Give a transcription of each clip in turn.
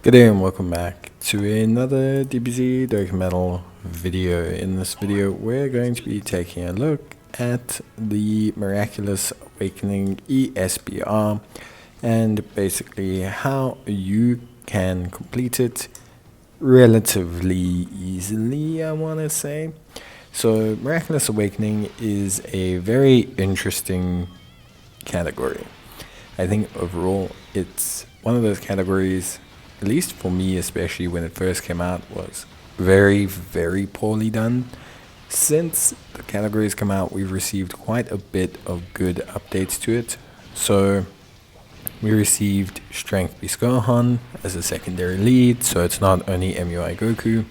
Good day and welcome back to another DBZ Dokkan Metal video. In this video we're going to be taking a look at the Miraculous Awakening Esbr and basically how you can complete it relatively easily, I want to say. So Miraculous Awakening is a very interesting category. I think overall it's one of those categories, at least for me, especially when it first came out, was very, very poorly done. Since the categories come out, we've received quite a bit of good updates to it. So we received Strength Beast Gohan as a secondary lead, so it's not only MUI Goku.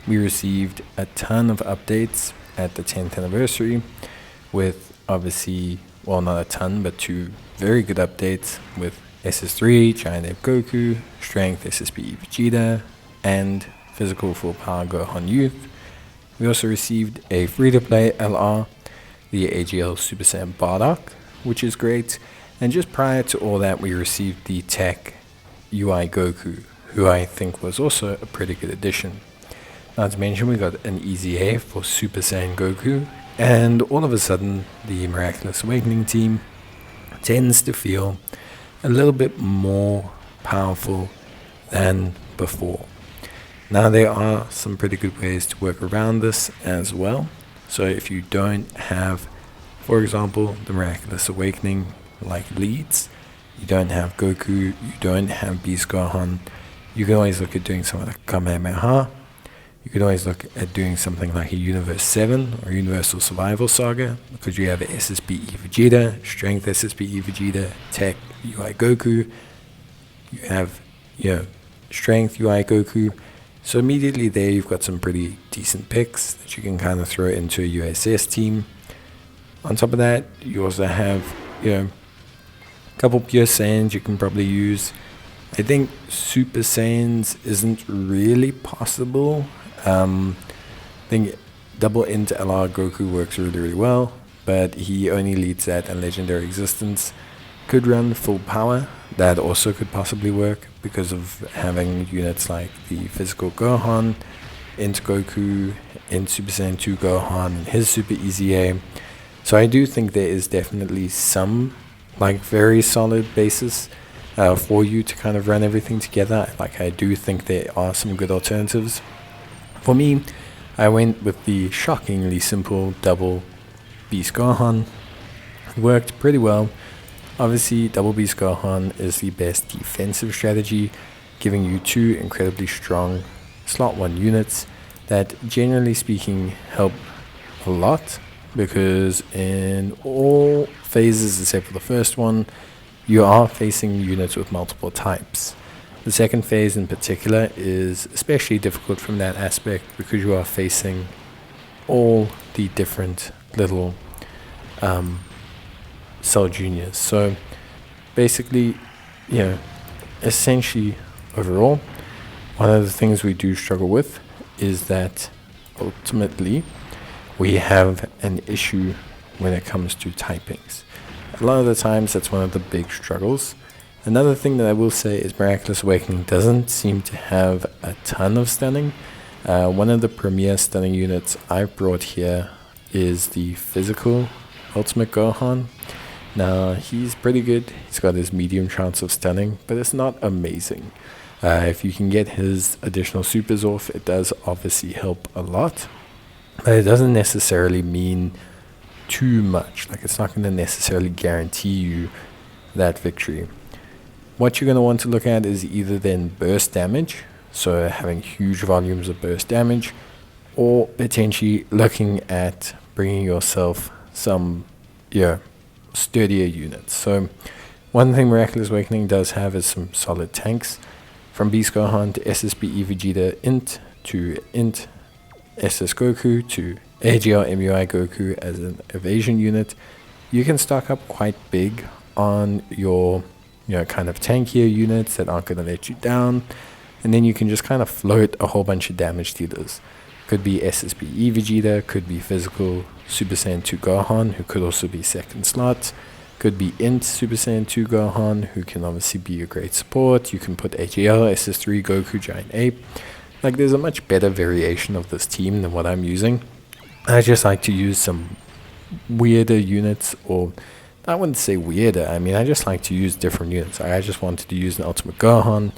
We received a ton of updates at the 10th anniversary with obviously, well, not a ton, but two very good updates with SS3, Giant Ape Goku, Strength SSB Vegeta, and Physical Full Power Gohan Youth. We also received a free-to-play LR, the AGL Super Saiyan Bardock, which is great. And just prior to all that, we received the Tech UI Goku, who I think was also a pretty good addition. Not to mention, we got an Easy A for Super Saiyan Goku, and all of a sudden, the Miraculous Awakening team tends to feel a little bit more powerful than before. Now there are some pretty good ways to work around this as well. So if you don't have, for example, the Miraculous Awakening like leads, you don't have Goku, you don't have Beast Gohan, you can always look at doing something like Kamehameha. You could always look at doing something like a Universe 7 or Universal Survival Saga, because you have SSBE Vegeta, Strength SSBE Vegeta, Tech UI Goku. You have, Strength UI Goku. So immediately there you've got some pretty decent picks that you can kind of throw into a USS team. On top of that, you also have, a couple Pure Saiyans you can probably use. I think Super Saiyans isn't really possible. I think double int LR Goku works really, really well, but he only leads that and Legendary Existence. Could run full power, that also could possibly work because of having units like the Physical Gohan, int Goku, int Super Saiyan 2 Gohan, and his Super Easy A. So I do think there is definitely some very solid basis for you to kind of run everything together. I do think there are some good alternatives. For me, I went with the shockingly simple double Beast Gohan. It worked pretty well. Obviously, double Beast Gohan is the best defensive strategy, giving you two incredibly strong slot 1 units that, generally speaking, help a lot, because in all phases except for the first one, you are facing units with multiple types. The second phase in particular is especially difficult from that aspect because you are facing all the different little Cell Juniors. So basically, essentially overall, one of the things we do struggle with is that ultimately we have an issue when it comes to typings. A lot of the times that's one of the big struggles. Another thing that I will say is Miraculous Awakening doesn't seem to have a ton of stunning. One of the premier stunning units I've brought here is the Physical Ultimate Gohan. Now he's pretty good, he's got his medium chance of stunning, but it's not amazing. If you can get his additional supers off, it does obviously help a lot, but it doesn't necessarily mean too much. It's not going to necessarily guarantee you that victory. What you're going to want to look at is either then burst damage, so having huge volumes of burst damage, or potentially looking at bringing yourself some sturdier units. So one thing Miraculous Awakening does have is some solid tanks, from Beast Gohan to SSBE Vegeta int to int SS Goku to AGL MUI Goku as an evasion unit. You can stock up quite big on your kind of tankier units that aren't going to let you down, and then you can just kind of float a whole bunch of damage dealers. Could be SSBE Vegeta, could be Physical Super Saiyan 2 Gohan, who could also be second slot. Could be Int Super Saiyan 2 Gohan, who can obviously be a great support. You can put AGL, SS3 Goku, Giant Ape. Like, there's a much better variation of this team than what I'm using. I just like to use some weirder units, or I wouldn't say weirder. I mean, I just like to use different units. I just wanted to use an Ultimate Gohan,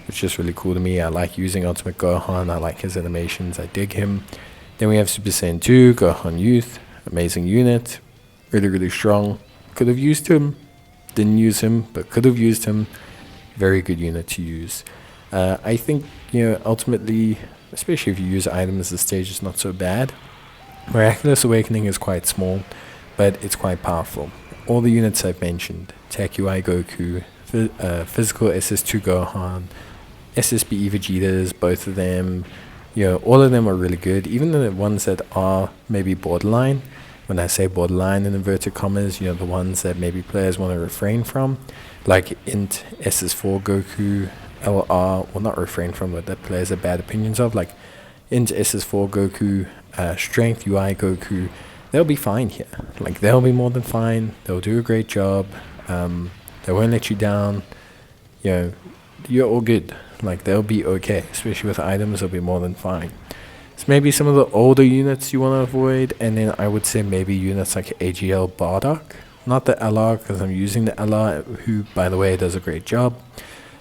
which is really cool to me. I like using Ultimate Gohan. I like his animations. I dig him. Then we have Super Saiyan 2, Gohan Youth. Amazing unit. Really, really strong. Could have used him. Didn't use him, but could have used him. Very good unit to use. I think, ultimately, especially if you use items, the stage is not so bad. Miraculous Awakening is quite small, but it's quite powerful. All the units I've mentioned, Tech UI Goku, Physical SS2 Gohan, SSB Vegetas, both of them, all of them are really good. Even the ones that are maybe borderline, when I say borderline in inverted commas, the ones that maybe players want to refrain from, like Int SS4 Goku, LR, well, not refrain from, but that players have bad opinions of, like Int SS4 Goku, Strength UI Goku. They'll be fine here. Like, they'll be more than fine. They'll do a great job. They won't let you down. You're all good. Like, they'll be okay. Especially with items, they'll be more than fine. So maybe some of the older units you want to avoid, and then I would say maybe units like AGL Bardock. Not the LR, because I'm using the LR, who, by the way, does a great job.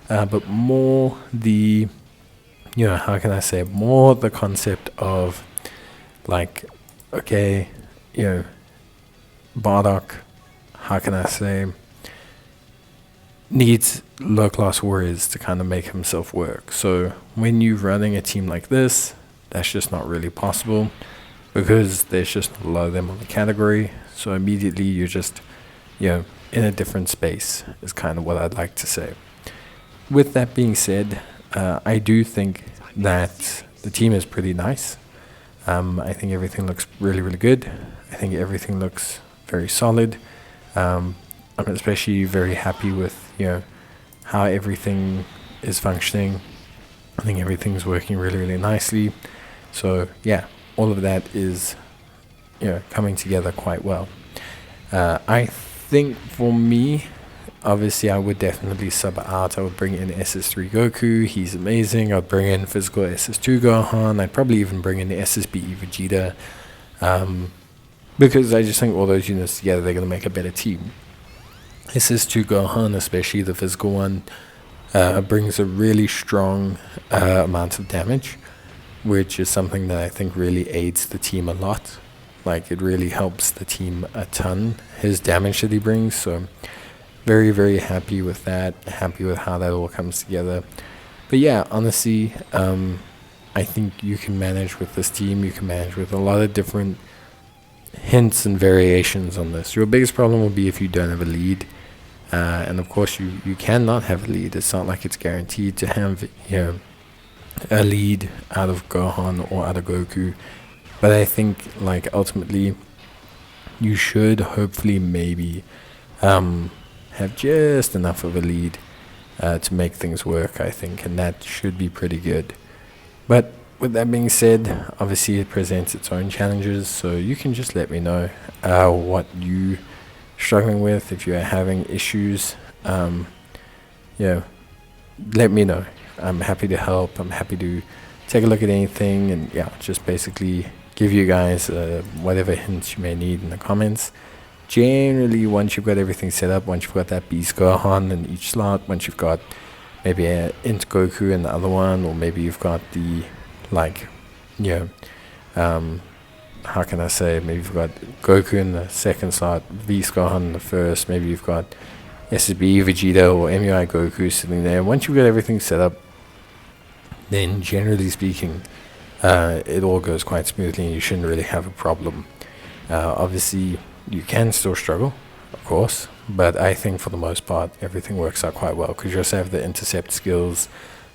But more the, how can I say, more the concept of, like, okay, Bardock, how can I say, needs low-class warriors to kind of make himself work. So when you're running a team like this, that's just not really possible, because there's just a lot of them on the category. So immediately you're just, in a different space, is kind of what I'd like to say. With that being said, I do think that the team is pretty nice. I think everything looks really, really good. I think everything looks very solid. I'm especially very happy with, how everything is functioning. I think everything's working really, really nicely. So, yeah, all of that is, coming together quite well. I think for me, obviously, I would definitely sub out. I would bring in SS3 Goku. He's amazing. I'd bring in Physical SS2 Gohan. I'd probably even bring in the SSB Vegeta. Because I just think all those units together, they're going to make a better team. SS2 Gohan, especially the physical one, brings a really strong amount of damage, which is something that I think really aids the team a lot. Like, it really helps the team a ton, his damage that he brings. So very, very happy with that. Happy with how that all comes together. But yeah, honestly, I think you can manage with this team. You can manage with a lot of different hints and variations on this. Your biggest problem will be if you don't have a lead. And of course, you cannot have a lead. It's not like it's guaranteed to have, a lead out of Gohan or out of Goku. But I think, like, ultimately, you should hopefully maybe have just enough of a lead to make things work, I think, and that should be pretty good. But with that being said, obviously it presents its own challenges, so you can just let me know what you struggling with. If you're having issues, let me know. I'm happy to help. I'm happy to take a look at anything, and just basically give you guys whatever hints you may need in the comments. Generally, once you've got everything set up, once you've got that Beast Gohan in each slot, once you've got maybe an Int Goku in the other one, or maybe you've got the, how can I say, maybe you've got Goku in the second slot, Beast Gohan in the first, maybe you've got SSB Vegeta or MUI Goku sitting there. Once you've got everything set up, then generally speaking, it all goes quite smoothly and you shouldn't really have a problem. Obviously, you can still struggle, of course, but I think for the most part, everything works out quite well, because you also have the intercept skills.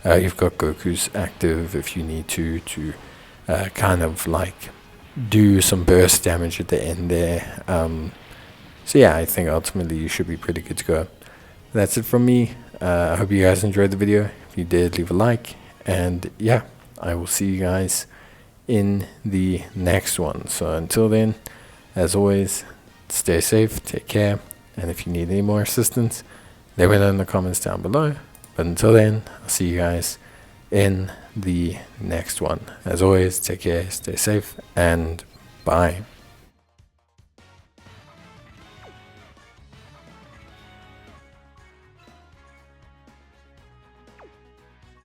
You've got Goku's active if you need to kind of like do some burst damage at the end there. So yeah, I think ultimately you should be pretty good to go. That's it from me. I hope you guys enjoyed the video. If you did, leave a like. And yeah, I will see you guys in the next one. So until then, as always, stay safe, take care, And if you need any more assistance, let me know in the comments down below. But until then, I'll see you guys in the next one. As always, take care, stay safe, and bye.